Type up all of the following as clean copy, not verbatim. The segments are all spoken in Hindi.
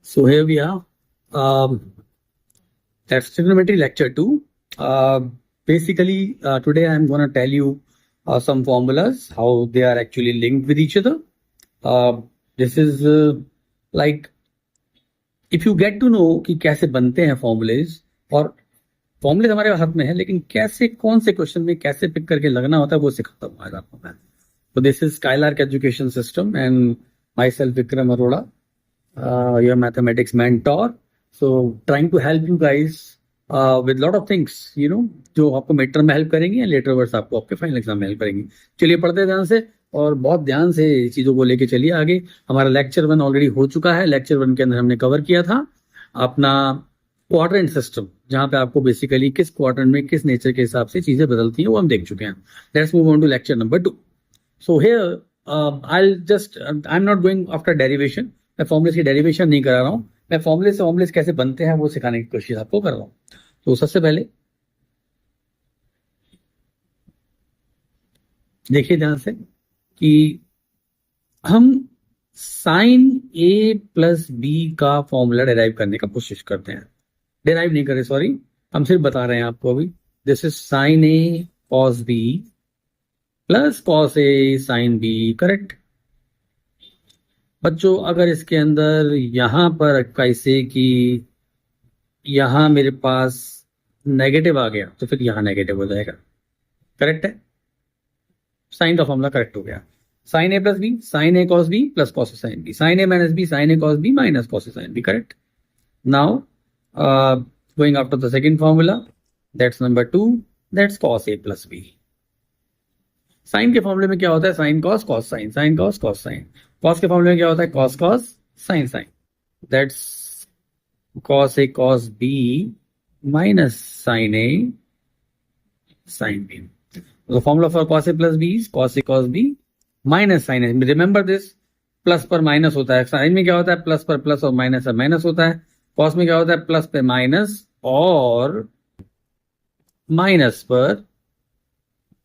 So here we are. That's trigonometry lecture 2. Basically, today I'm going to tell you some formulas, how they are actually linked with each other. This is like if you get to know कि कैसे बनते हैं formulas, और फॉर्मुले हमारे हाथ में है, लेकिन कैसे कौन से क्वेश्चन में कैसे पिक करके लगना होता है वो सिखाता हूँ आज आपको मैं. So this is Skylark Education System and myself Vikram Arora, your mathematics mentor. So trying to help you guys with lot of things, you know, जो आपको मिड टर्म में हेल्प करेंगे या लेटर वर्ड्स आपको आपके फाइनल एग्जाम में हेल्प करेंगे. चलिए पढ़ते हैं ध्यान से और बहुत ध्यान से चीजों को लेके चलिए आगे. हमारा लेक्चर 1 ऑलरेडी हो चुका है. लेक्चर 1 के अंदर हमने कवर किया था अपना क्वाड्रेंट सिस्टम, जहां पे आपको बेसिकली किस क्वाड्रेंट में किस नेचर के हिसाब से चीजें बदलती हैं वो हम देख चुके हैं. Let's move on to lecture number 2. So here I'm not going after derivation. मैं फॉर्मुले की डेरिवेशन नहीं करा रहा हूँ. मैं फॉर्मुले से फॉर्मुले कैसे बनते हैं वो सिखाने की कोशिश आपको कर रहा हूँ. तो सबसे पहले देखिए ध्यान से कि हम साइन ए प्लस बी का फॉर्मूला डेराइव करने का कोशिश करते हैं. डेराइव नहीं करे, सॉरी, हम सिर्फ बता रहे हैं आपको अभी. This is sine A cos B plus cos A sine B. Correct बच्चों, अगर इसके अंदर यहां पर कैसे कि यहां मेरे पास नेगेटिव आ गया तो फिर यहां नेगेटिव हो जाएगा. करेक्ट है, साइन का फॉर्मूला करेक्ट हो गया. Sine A plus B sine A cos B plus cos A sine B. Sine A minus B sine A cos B minus cos A sine B. Correct. Now going after the second formula, that's number 2, that's cos A plus B. Sine के फॉर्मूले में क्या होता है? Sine cos cos sine, sine cos cos sine. Cos के फॉर्मूले में क्या होता है? Cos cos sine sign. That's cos A cos B minus sine A sine B. The formula for cos a plus b is cos a cos b minus sin a. Remember this, plus पर माइनस होता है. साइन में क्या होता है? प्लस पर प्लस और माइनस पर माइनस होता है. कॉस में क्या होता है? प्लस पे माइनस और माइनस पर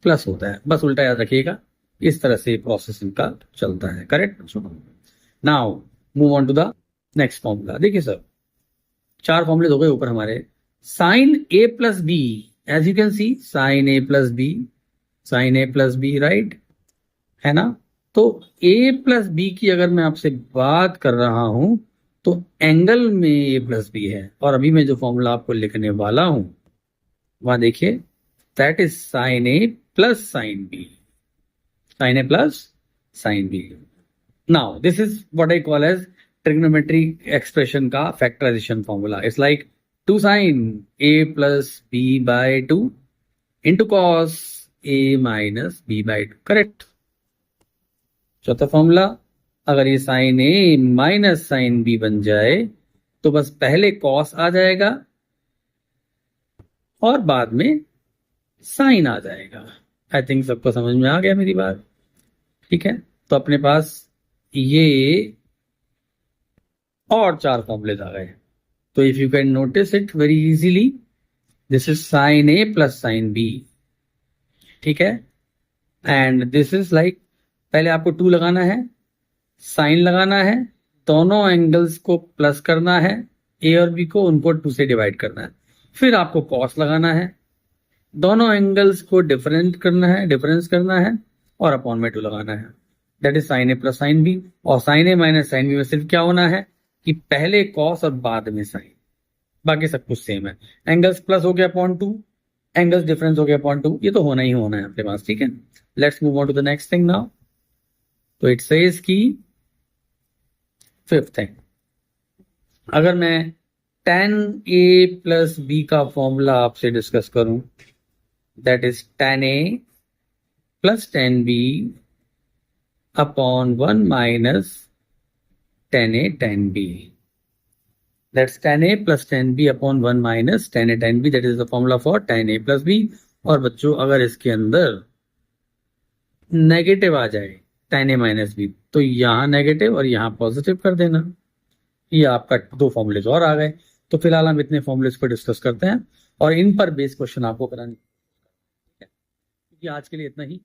प्लस होता है. बस उल्टा याद रखिएगा. इस तरह से प्रोसेस इनका चलता है. Correct. Now move on to the next formula. देखिए सर, 4 फॉर्मूले हो गए ऊपर हमारे. Sine A plus B, as you can see, sine A plus B sine A plus B, right है ना. तो ए प्लस बी की अगर मैं आपसे बात कर रहा हूं तो एंगल में ए प्लस बी है. और अभी मैं जो फॉर्मूला आपको लिखने वाला हूं वहां देखिए, that is sine A plus sine B. Sine A plus sine B. Now this is what I call as trigonometry expression का factorisation formula. It's like 2 sine A plus B by 2 into cos A minus B by 2. Correct. चौथा फॉर्मूला, अगर ये sine A minus sine B बन जाए तो बस पहले कॉस आ जाएगा और बाद में साइन आ जाएगा. आई थिंक सबको समझ में आ गया मेरी बात. ठीक है, तो अपने पास ये और 4 फॉर्मूले आ गए. तो if you can notice it very easily, this is sine A plus sine B. ठीक है, एंड दिस इज लाइक, पहले आपको 2 लगाना है, साइन लगाना है, दोनों एंगल्स को प्लस करना है, ए और बी को उनको 2 से डिवाइड करना है. फिर आपको कॉस लगाना है, दोनों एंगल्स को डिफरेंस करना है और अपॉन में 2 लगाना है. That is sine A plus sine B. और sine A minus sine B में सिर्फ क्या होना है कि पहले कॉस और बाद में साइन, बाकी सब कुछ सेम है. एंगल्स प्लस हो गया अपॉन 2, एंगल्स डिफरेंस हो गया अपॉन 2. ये तो होना ही होना है आपके पास. ठीक है, let's move on to the next thing now. तो इट सेज की 5th थिंग, अगर मैं tan a प्लस बी का फॉर्मूला आपसे डिस्कस करूं, that is tan a plus tan b upon 1 minus tan a tan b. That's tan a plus tan b upon 1 minus tan a tan b. That is the formula for tan a plus b. और बच्चों, अगर इसके अंदर नेगेटिव आ जाए tan a माइनस बी तो यहां नेगेटिव और यहां पॉजिटिव कर देना. ये आपका 2 फॉर्मूलेज और आ गए. तो फिलहाल हम इतने फॉर्मूलेज को डिस्कस करते हैं और इन पर बेस क्वेश्चन आपको कराने. क्योंकि आज के लिए इतना ही.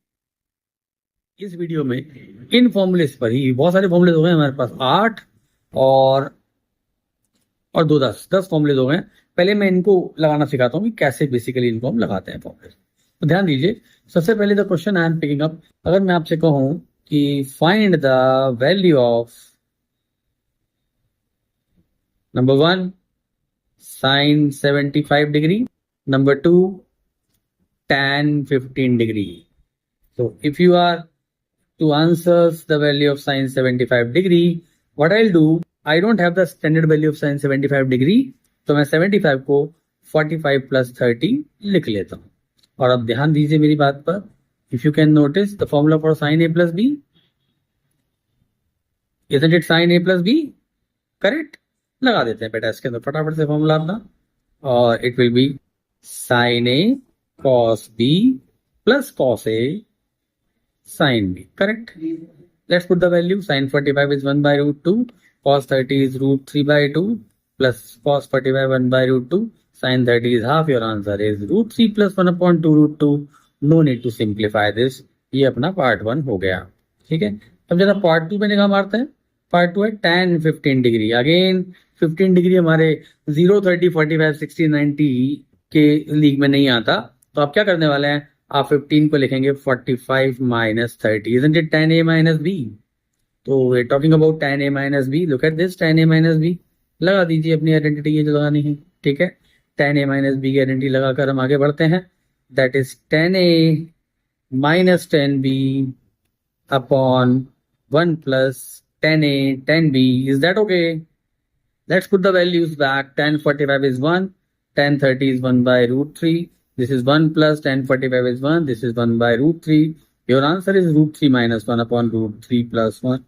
इस वीडियो में इन फॉर्मूलेज पर ही, बहुत सारे फॉर्मूलेज हो गए हमारे पास 8, और और 10 फॉर्मूले हो गए। पहले मैं इनको लगाना सिखाता हूँ कि कैसे बेसिकली इनको हम लगाते हैं फॉर्मूले। तो ध्यान दीजिए, सबसे पहले the question I am picking up, अगर मैं आपसे कहूं कि find the value of number 1 sine 75 degree, number 2 tan 15 degree. So if you are to answer the value of sine 75 degree, what I'll do, I don't have the standard value of sine 75 degree, तो मैं 75 को 45 plus 30 लिख लेता हूँ। और अब ध्यान दीजिए मेरी बात पर, if you can notice the formula for sin a plus b, isn't it sin a plus b? Correct, लगा देते हैं बेटा इसके अंदर फटाफट से फॉर्मूला अपना, और it will be sin a cos b plus cos a sin b. Correct? Let's put the value. Sin 45 is 1 by root 2. Cos 30 is root 3 by 2. Plus cos 45 1 by root 2. Sin 30 is half. Your answer is root 3 plus 1 upon 2 root 2. No need to simplify this. ये अपना पार्ट 1 हो गया। ठीक है, अब जरा पार्ट 2 में निगाह मारते हैं। पार्ट 2 है tan 15 डिग्री। अगेन 15 डिग्री हमारे 0, 30, 45, 60, 90 के लीग में नहीं आता, तो आप क्या करने वाले हैं, आप 15 को लिखेंगे 45 minus 30, isn't it tan a minus b? तो we talking about tan a minus b, look at this tan a minus b, लगा दीजिए अपनी आइडेंटिटी ये जो लगानी है। ठीक है, tan a माइनस b की आइडेंटिटी लगाकर हम आगे बढ़ते हैं। That is tan a minus tan b upon 1 plus tan a tan b, is that okay? Let's put the values back. Tan 45 is 1, tan 30 is 1 by root 3. This is 1 plus tan 45 is 1. This is 1 by root 3. Your answer is root 3 minus 1 upon root 3 plus 1.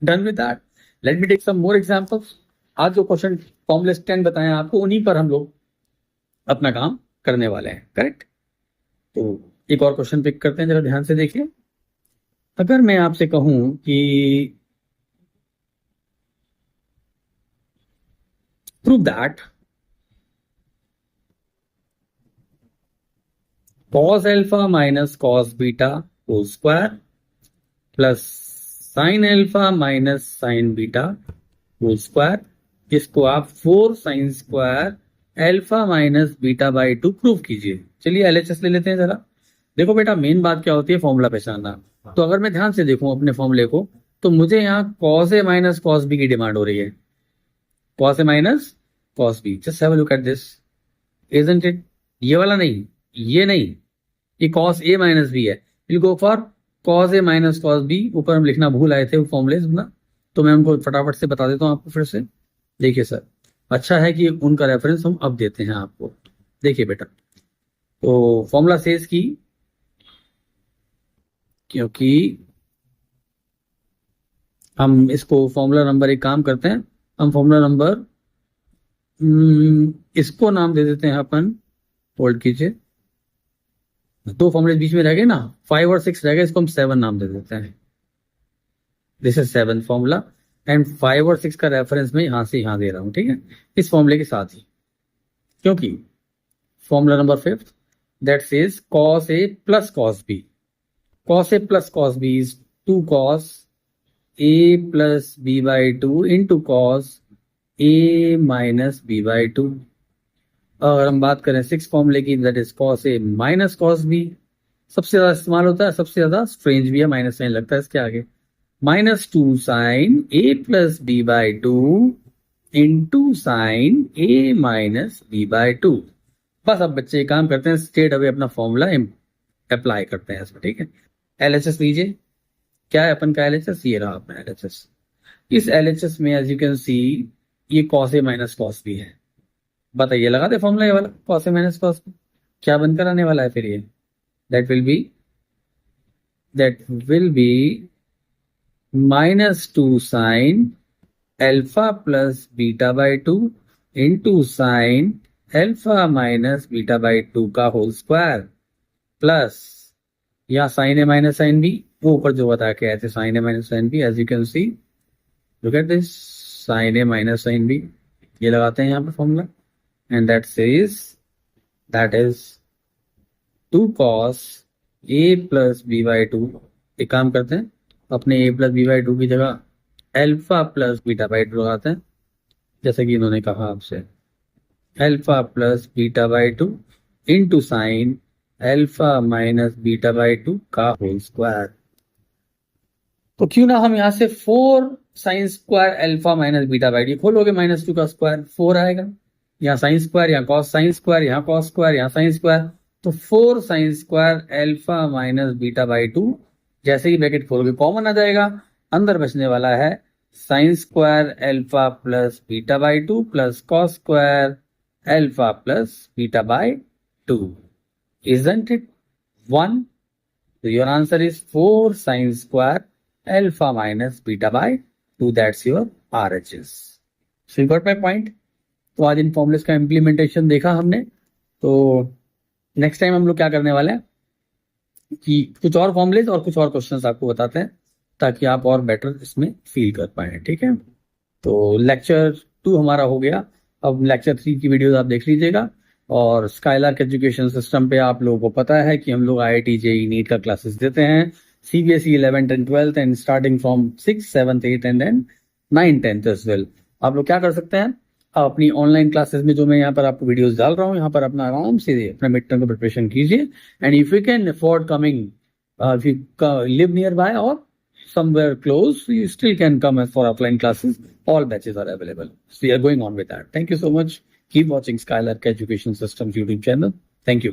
Done with that. Let me take some more examples. आज जो क्वेश्चन फॉर्मूले 10 बताए आपको, उन्हीं पर हम लोग अपना काम करने वाले हैं। करेक्ट? तो एक और क्वेश्चन पिक करते हैं, जरा ध्यान से देखिए। अगर मैं आपसे कहूं कि prove that cos alpha minus cos beta whole square plus sin alpha minus sin beta whole square, इसको आप 4 sin square alpha minus beta by 2 prove कीजिए। चलिए LHS ले लेते हैं जरा। देखो बेटा, मेन बात क्या होती है, फॉर्मूला पहचानना। तो अगर मैं ध्यान से देखूं अपने फॉर्मूले को, तो मुझे यहाँ cos a minus cos b की डिमांड हो रही है। cos a minus cos b, just have a look at this, isn't it? ये वाला नहीं, ये नहीं, ये cos a माइनस b है। We'll go for cos a minus cos b। ऊपर हम लिखना भूल आए थे वो फॉर्मूले ना, तो मैं उनको फटाफट से बता देता हूँ आपको फिर से। देखिए सर, अच्छा है कि उनका रेफरेंस हम अब देते हैं आपको। देखिए बेटा, तो फॉर्मूला सेज की, क्योंकि हम इसको फॉर्मूला नंबर एक काम करते हैं, हम फॉर्मूला नंबर इसको नाम दे देते हैं अपन, होल्ड कीजिए, 2 फॉर्मूले बीच में रह गए ना, 5 और 6 रह गए, इसको हम 7 नाम दे देते हैं। दिस इज 7 फॉर्मूला, एंड 5 और 6 का रेफरेंस मैं यहां से यहां दे रहा हूं। ठीक है, इस फॉर्मूले के साथ ही, क्योंकि formula number 5 that says cos a plus cos b, cos a plus cos b is 2 cos a plus b by 2 into cos a minus b by 2। अगर हम बात करें 6 फॉर्मूले की, that is cos a minus cos b, सबसे ज्यादा इस्तेमाल होता है, सबसे ज्यादा स्ट्रेंज भी है, माइनस साइन लगता है इसके आगे, minus 2 sine a plus b by 2 into sine a minus b by 2। बस अब बच्चे काम करते हैं, स्ट्रेट अवे अपना फॉर्मूला अप्लाई करते हैं इसमें। ठीक है, LHS लीजिए, क्या है अपन का LHS, ये रहा अपना LHS। इस LHS में एज यू कैन सी ये cos a minus cos b है। बताइए, लगा दे फॉर्मूला ये वाला cos a minus cos b, क्या बनकर आने वाला है फिर ये, that will be minus 2 sine alpha plus beta by 2 into sine alpha minus beta by 2 का होल स्क्वायर, प्लस यहाँ sine A minus sine B, वो ऊपर जो बता के आए थे sine A minus sine B, as you can see, look at this, sine A minus sine B, ये लगाते हैं यहाँ पर formula, and that is 2 cos a plus B by 2। एक काम करते हैं, अपने a प्लस बी बाई 2 की जगह अल्फा प्लस बीटा बाई 2 लगाते हैं, जैसे कि इन्होंने कहा आपसे alpha plus beta by two into sine alpha minus beta by two का होल स्क्वायर। तो क्यों ना हम यहां से 4 sine square alpha minus beta by two खोलोगे, -2 का स्क्वायर 4 आएगा, यहाँ साइन स्क्वायर, यहाँ कॉस साइन स्क्वायर, यहाँ कॉस स्क्वायर, यहाँ साइन स्क्वायर, तो 4 sine square alpha minus beta by two. जैसे ही ब्रैकेट खोलोगे कॉमन आ जाएगा, अंदर बचने वाला है sign square alpha plus beta by two plus cos square alpha plus beta by to. Isn't it 1? So your answer is 4 sin square alpha minus beta by 2. That's your RHS. So you got my point? तो आज इन फॉर्मूलेस का इम्प्लीमेंटेशन देखा हमने। तो नेक्स्ट टाइम हम लोग क्या करने वाले हैं कि कुछ और फॉर्मूलेस और कुछ और क्वेश्चंस आपको बताते हैं ताकि आप और बेटर इसमें फील कर पाए। ठीक है, तो लेक्चर 2 हमारा हो गया। अब लेक्चर 3 की वीडियोस आप देख लीजिएगा। और स्काईलार्क एजुकेशन सिस्टम पे आप लोगों को पता है कि हम लोग IIT JEE नीट का क्लासेस देते हैं, CBSE 11th and 12th and starting from 6th 7th 8th and then 9th 10th as well. आप लोग क्या कर सकते हैं, आप अपनी ऑनलाइन क्लासेस में जो मैं यहाँ पर आपको वीडियोस डाल रहा हूँ, यहाँ पर अपना आराम से अपने मिड टर्म का प्रिपरेशन कीजिए। And if you can afford coming, if you live near by और somewhere close, you still can come for offline classes. All batches are available. So we are going on with that. Thank you so much. Keep watching Skylark Education Systems YouTube channel. Thank you.